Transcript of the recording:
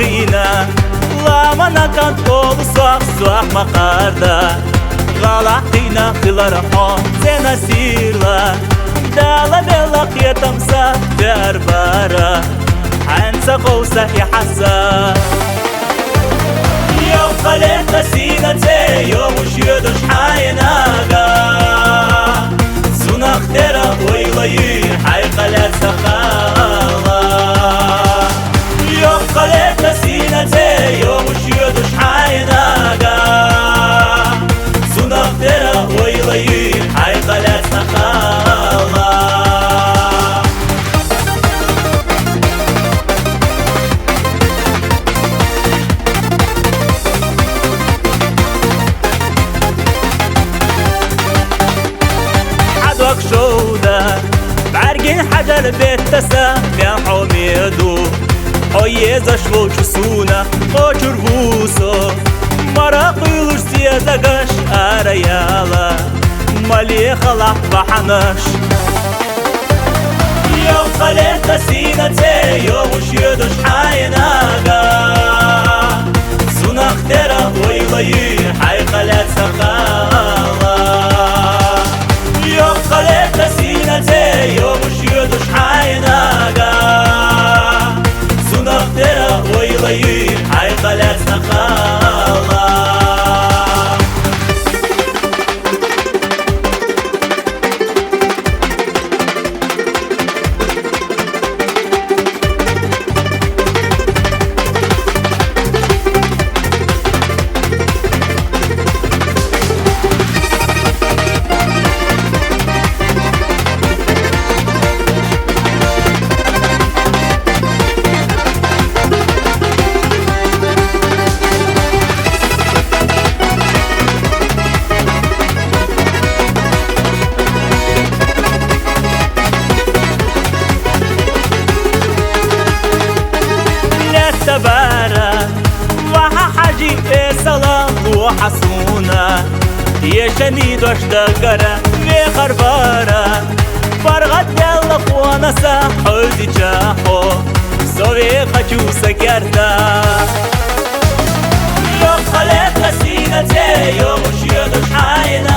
غلاقينا لامنا كانت أوصاق سواق مقاردا غلاقينا خلال حون زينا سيرلا دالا بلاق يتمسا دربارا عنسا قوسا يحسا يوم خليت سينتي يوم وشيدش حايناغا سونا اخترا ويلي حي خليت سخالا يوم خليت سينتي يوم وشيدش حايناغا سونا اخترا ويلي حي خليت سخالا شودا بعرقين حجر بيت تسا كان حميدو حيزا شو جسونا قاچر بوسو مرا قيلوش زيادة قش اريالا مالي خلق بحنش يوم خليت سينتي يوم وشيدوش حايناغا سونا اخترا ويلي حي خلت سخالا يوم خليت سينتي يوم وشيدوش حايناغا سونا اخترا ويلي حي خلت سخالا تبارا وها حاجي سلام وحسونا يشني دوش دقرا في خربارا فرغت يلا قوانا ساحوزي جاحو سوي خجو سكرتا يوم خليت سينتي يوم وشيدوش حاينا